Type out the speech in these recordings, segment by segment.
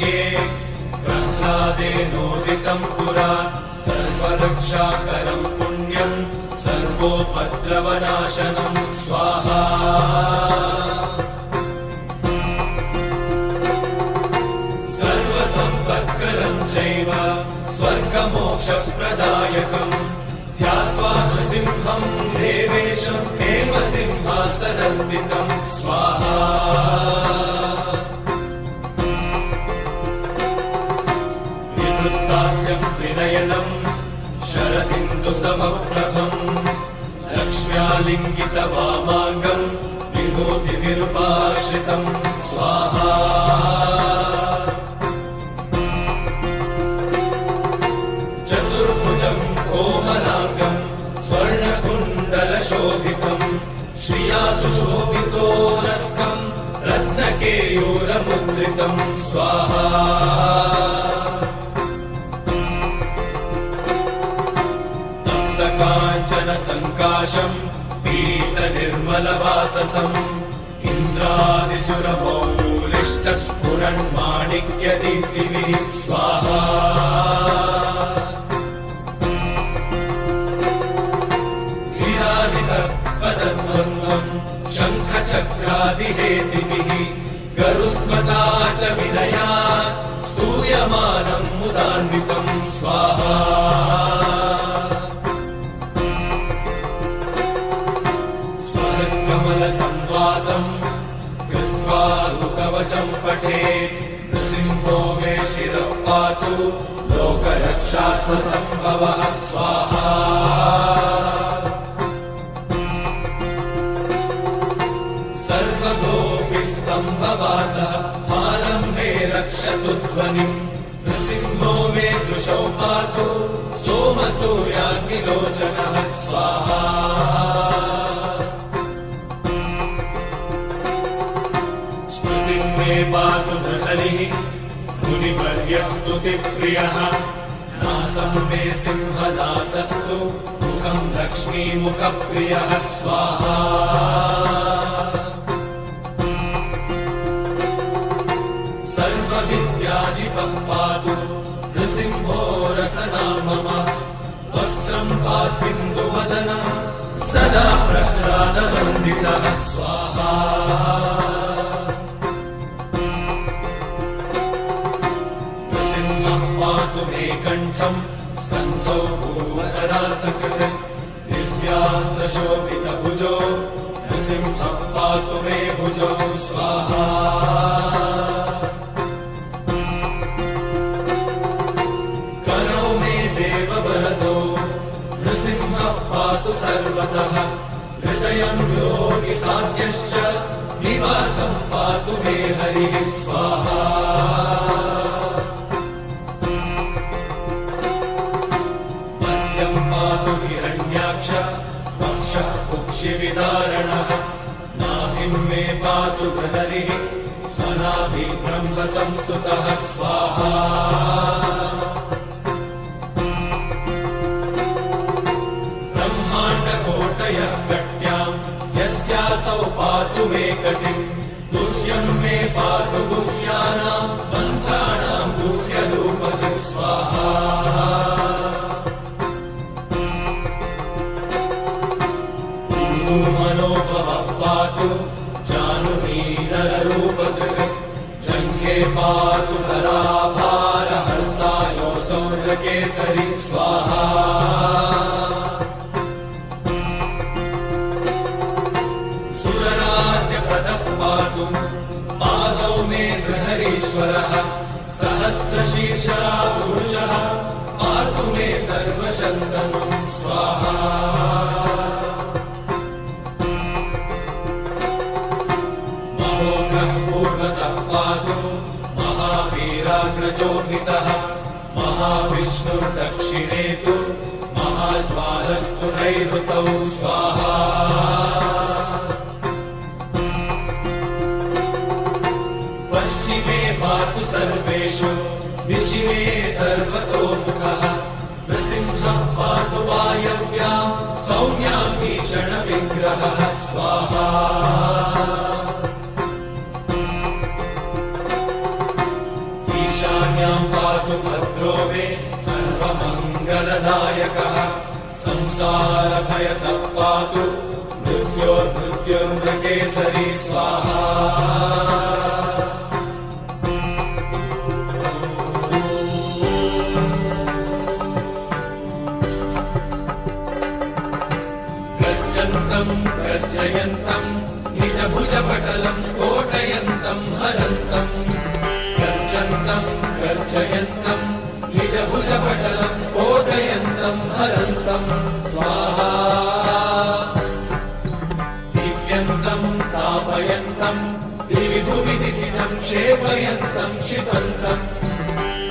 मध्ये प्रह्लादेनोदितं पुरा सर्वरक्षाकरं पुण्यं सर्वोपद्रवनाशनं स्वाहा। सर्वसम्पत्करं चैव स्वर्गमोक्षप्रदायकं ध्यात्वा नृसिंहं देवेशं हेमसिंहासनस्थितं स्वाहा। विवृत्तास्यं त्रिनयनं शरदिन्दुसमप्रभं लक्ष्म्यालिङ्गितवामाङ्गं विभूतिविरूपाश्रितं स्वाहा। चतुर्भुजं कोमलाङ्गं स्वर्णकुण्डलशोभितं श्रिया सुशोभितोरस्कं रत्नकेयूरमुद्रितं स्वाहा। तप्तकाञ्चनसङ्काशं पीतनिर्मलवाससं इन्द्रादिसुरमौलिष्टस्फुरन्माणिक्यदीप्तिभिः स्वाहा। पदद्वन्द्वं शङ्खचक्रादिहेतिभिः गरुत्मता च विनयात् स्तूयमानं मुदान्वितं स्वाहा। स्वहत्कमलसंवासं कृत्वा लुकवचं पठे नृसिंहो मे शिरः पातु लोकरक्षार्थसम्भवः स्वाहा। सर्वगोपिस्तम्भवासः फालं मे रक्षतु ध्वनिं नृसिंहो मे दृशौ पातु सोमसूर्याग्निलोचनः स्वाहा। स्मृतिं मे पातु नृहरिः मुनिवर्यस्तुतिप्रियः नासं मे सिंहनासस्तु मुखं लक्ष्मीमुखप्रियः स्वाहा। सर्वविद्याधिपः पातु नृसिंहो रसना मम वक्त्रं पात्विन्दुवदनं सदा प्रह्लादवन्दितः स्वाहा। नृसिंहः पातु मे कण्ठं स्कन्धौ भूमकरान्तकृत् दिव्यास्त्रशोभितभुजो नृसिंहः पातु मे भुजौ स्वाहा। नृसिंहः पातु सर्वतः हृदयं योगिसाध्यश्च निवासं पातु मे हरिः स्वाहा। मध्यं पातु हिरण्याक्ष वक्षः कुक्षिविदारणः नाभिं मे पातु बृहरिः स्वनाभि ब्रह्म संस्तुतः स्वाहा। कोटयः कट्यां यस्यासौ पातु मे कटिं गुह्यं मे पातु गुह्यानां मन्त्राणां गुह्यरूपधिः स्वाहा। मनोभवः पातु जानुनीनररूपधृक् जङ्घे पातु धराभारहर्ता योऽसौ नृकेसरी स्वाहा। पातु पादौ मे नृहरीश्वरः सहस्रशीर्षः पुरुषः पातु मे सर्वशस्तनुं स्वाहा। महोग्रः पूर्वतः पातु महावीराग्रजोऽग्नितः महाविष्णुर्दक्षिणे तु महाज्वालस्तु नैऋतौ स्वाहा। पश्चिमे पातु सर्वेषु दिशि मे सर्वतोमुखः नृसिंहः पातु वायव्यां सौम्यां भीषणविग्रहः स्वाहा। संसारभयतः पातु मृत्योर्मृत्युर्मृकेसरी स्वाहा। गर्जन्तम् गर्जयन्तम् निजभुजपटलम् स्फोटयन्तम् हरन्तम्। गर्जन्तम् गर्जयन्तम् निजभुजपटलम् स्फोटयन्तम् हरन्तम् स्वाहा। दीप्यन्तम् तापयन्तम् दिवि भुवि दितिजम् क्षेपयन्तम् क्षिपन्तम्।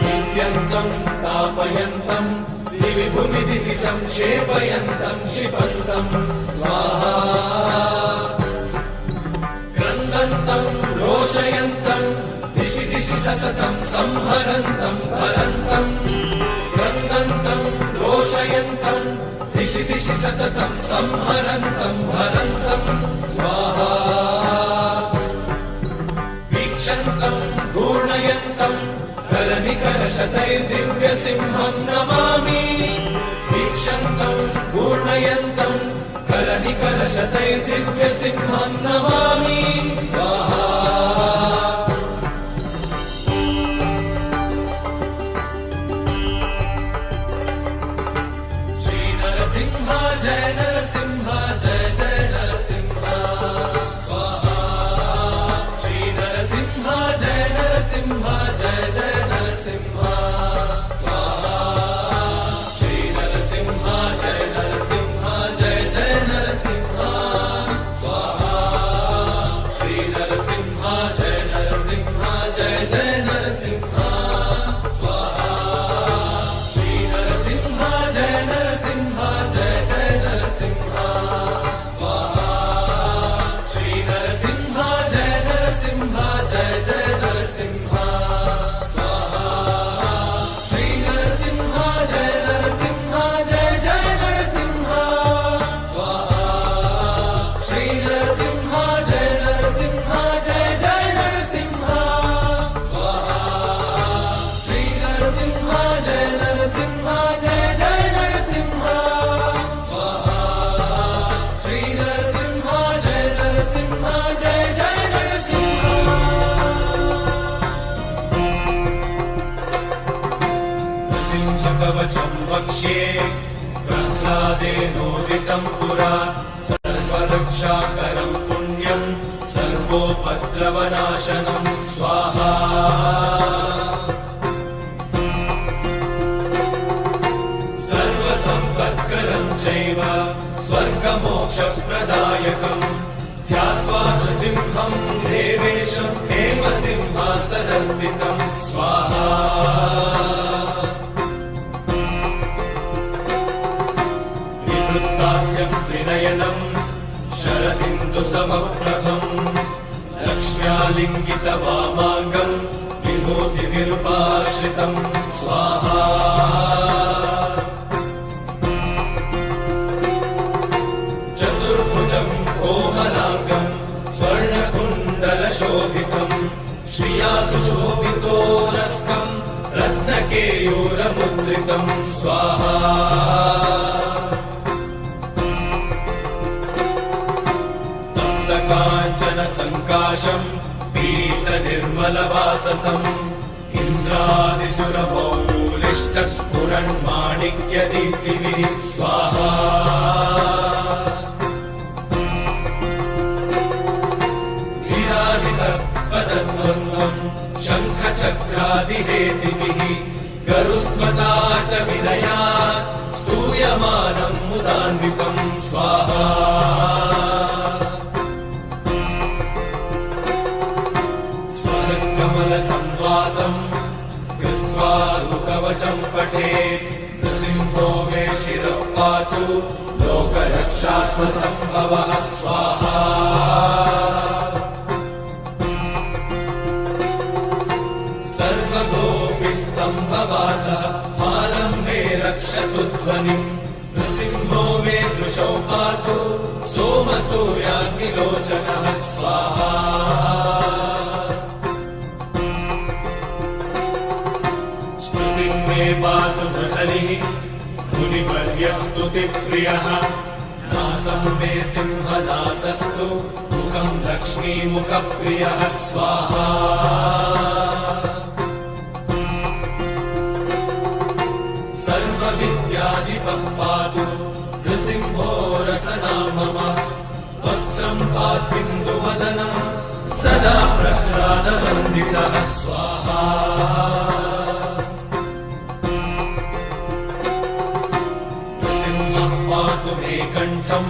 दीप्यन्तम् तापयन्तम् दिवि भुवि दितिजम् क्षेपयन्तम् क्षिपन्तम् स्वाहा। क्रन्दन्तम् रोषयन्तम् दिशि दिशि सततम् संहरन्तम् हरन्तम्। क्रन्दन्तम् रोषयन्तम् दिशि दिशि सततम् संहरन्तम् हरन्तम् स्वाहा। वीक्षन्तम् घूर्णयन्तम् करनिकरशतैर्दिव्यसिंहम् नमामि। वीक्षन्तम् घूर्णयन्तम् करनिकरशतैर्दिव्यसिंहम् नमामि स्वाहा। श्रीनरसिंह जय नरसिंह जय जय नरसिंह स्वाहा। श्रीनरसिंह जय नरसिंह जय जय नरसिंह स्वाहा। श्रीनरसिंह जय नरसिंह जय जय नरसिंह स्वाहा। श्रीनरसिंह जय नरसिंह जय जय नरसिंह स्वाहा। श्रीनरसिंह जय नरसिंह जय जय नरसिंह स्वाहा। श्रीनरसिंह जय नरसिंह जय जय नरसिंह स्वाहा। श्रीनरसिंह जय नरसिंह जय जय नरसिंह स्वाहा। श्रीनरसिंह जय नरसिंह जय जय नरसिंह स्वाहा। श्रीनरसिंह जय नरसिंह जय जय नरसिंह स्वाहा। श्रीनरसिंह जय नरसिंह जय जय नरसिंह। नृसिंहकवचम् वक्ष्ये प्रह्लादेनोदितम् पुरा। सर्वरक्षाकरम् पुण्यम् सर्वोपद्रवनाशनम् स्वाहा। सर्वसम्पत्करम् चैव स्वर्गमोक्षप्रदायकम् ध्यात्वा नृसिंहम् देवेशम् हेमसिंहासनस्थितम् स्वाहा। विवृत्तास्यम् त्रिनयनम् शरदिन्दुसमप्रभम् लक्ष्म्यालिङ्गितवामाङ्गम् विभूतिविरूपाश्रितम् स्वाहा। चतुर्भुजम् कोमलाङ्गम् स्वर्णकुण्डलशोभितम् श्रिया सुशोभितोरस्कम् रत्नकेयूरमुद्रितम् स्वाहा। काञ्चन सङ्काशम् पीतनिर्मलवाससम् इन्द्रादिसुरमौलिष्टस्फुरन्माणिक्यदीप्तिभिः स्वाहा। विराजितपदद्वन्द्वम् शङ्खचक्रादिहेतिभिः गरुत्मता च विनयात् स्तूयमानम् मुदान्वितम् स्वाहा। कमलसंवासम् कृत्वा कवचम् पठेत् नृसिंहो मे शिरः पातु लोकरक्षात्मसम्भवः स्वाहा। सर्वगोपिस्तम्भवासः फालम् मे रक्षतु ध्वनिम् नृसिंहो मे दृशौ पातु सोमसूर्याग्निलोचनः स्वाहा। पातु नृहरिः स्तुतिप्रियः नासं मे सिंहनासस्तु मुखं लक्ष्मीमुखप्रियः स्वाहा सर्वविद्याधिपः पातु नृसिंहो रसना मम वक्त्रं पात्विन्दुवदनं सदा प्रह्लादवन्दितः स्वाहा पातु मे कण्ठं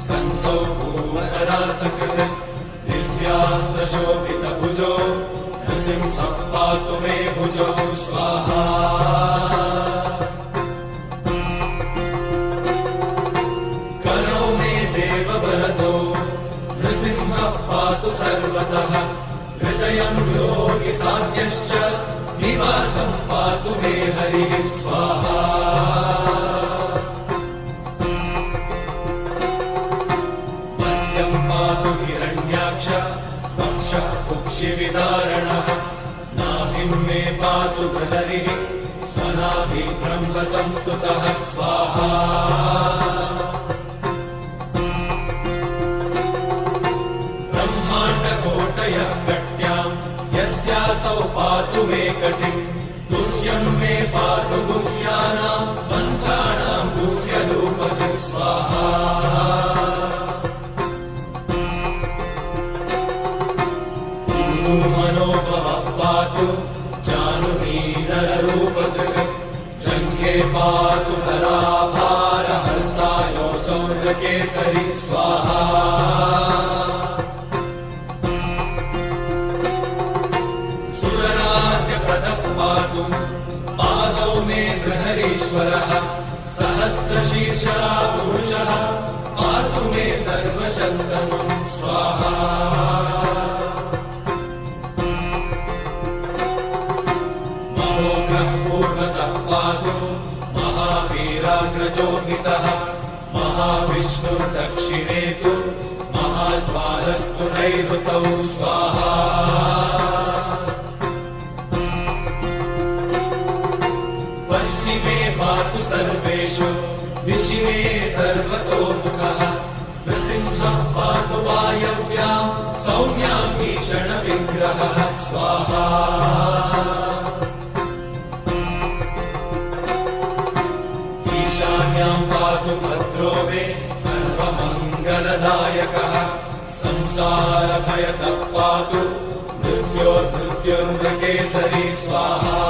स्कन्धौ भूमकरातकृत् दिव्यास्त्रशोभितभुजो नृसिंहः पातु मे भुजौ स्वाहा करौ मे देववरदो नृसिंहः पातु सर्वतः हृदयं योगिसाध्यश्च निवासं पातु मे हरिः स्वाहा पातु हिरण्याक्ष वक्षः कुक्षिविदारणः नाभिं मे पातु बृहरिः स्वनाभि ब्रह्म संस्तुतः स्वाहा ब्रह्माण्डकोटयः कट्यां यस्यासौ पातु मे कटिं गुह्यं मे पातु गुह्यानां मन्त्राणां गुह्यरूपधिः स्वाहा मनोभवः पातु जानुमीनररूपधृक् जङ्घे पातु धराभारहर्ता योऽसौ नृकेसरी स्वाहा सुरराज्यप्रदः पातु पादौ मे नृहरीश्वरः सहस्रशीर्षा पुरुषः पातु मे सर्वशस्तनुं स्वाहा पूर्वतः पातु महावीराग्रजोऽभितः महाविष्णुर्दक्षिणे तु महाज्वालस्तु नैऋतौ स्वाहा पश्चिमे पातु सर्वेषु दिशि मे सर्वतोमुखः नृसिंहः पातु वायव्यां सौम्यां भीषणविग्रहः स्वाहा पातु भद्रो मे सर्वमङ्गलदायकः संसारभयतः पातु मृत्योर्मृत्युर्नृकेसरी स्वाहा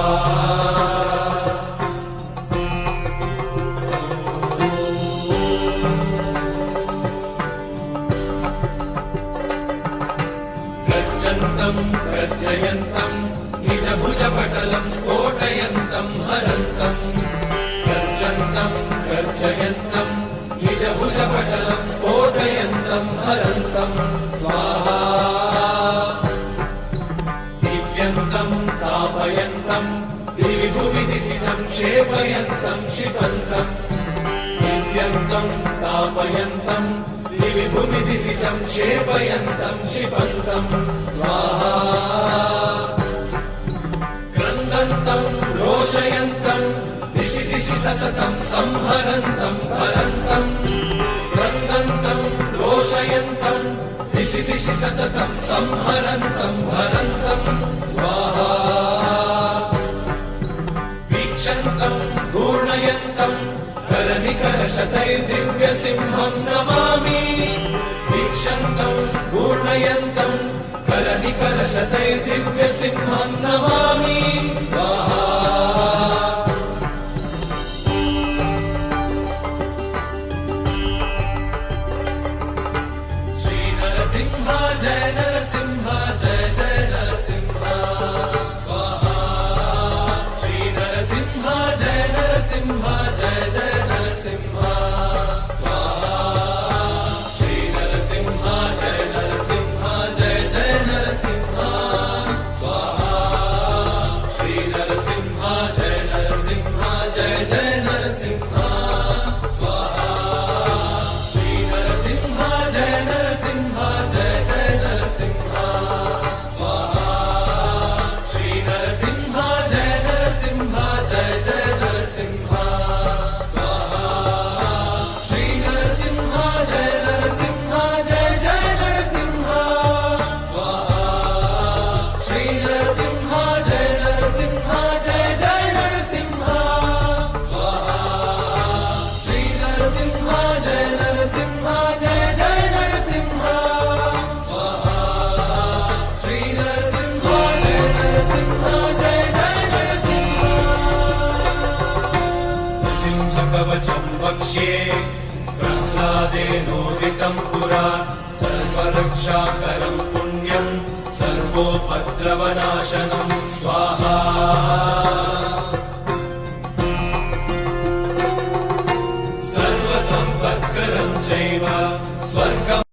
गर्जन्तं गर्जयन्तं निजभुजपटलं स्फोटयन्तं हरन्तम् गर्जन्तं गर्जयन्तं निजभुजपटलं स्फोटयन्तं हरन्तं स्वाहा दीप्यन्तं तापयन्तं दिवि भुवि दितिजं क्षेपयन्तं क्षिपन्तं दीप्यन्तं तापयन्तं दिवि भुवि दितिजं क्षेपयन्तं क्षिपन्तं स्वाहा क्रन्दन्तं रोषयन्तं दिशि दिशि सततं संहरन्तं हरन्तं क्रन्दन्तं रोषयन्तं दिशि दिशि सततं संहरन्तं हरन्तं स्वाहा वीक्षन्तं घूर्णयन्तं करनिकरशतैर्दिव्यसिंहं नमामि वीक्षन्तं घूर्णयन्तं करनिकरशतैर्दिव्यसिंहं नमामि स्वाहा जय नरसिंह जय जय नरसिंह स्वाहा श्री नरसिंह जय नरसिंह जय जय नरसिंह स्वाहा श्री नरसिंह जय नरसिंह जय जय नरसिंह स्वाहा श्री नरसिंह जय नरसिंह जय जय नरसिंह स्वाहा श्री नरसिंह जय नरसिंह जय जय नरसिंह स्वाहा वक्ष्ये प्रह्लादेनोदितं पुरा सर्वरक्षाकरं पुण्यं सर्वोपद्रवनाशनं स्वाहा सर्वसम्पत्करं चैव स्वर्गं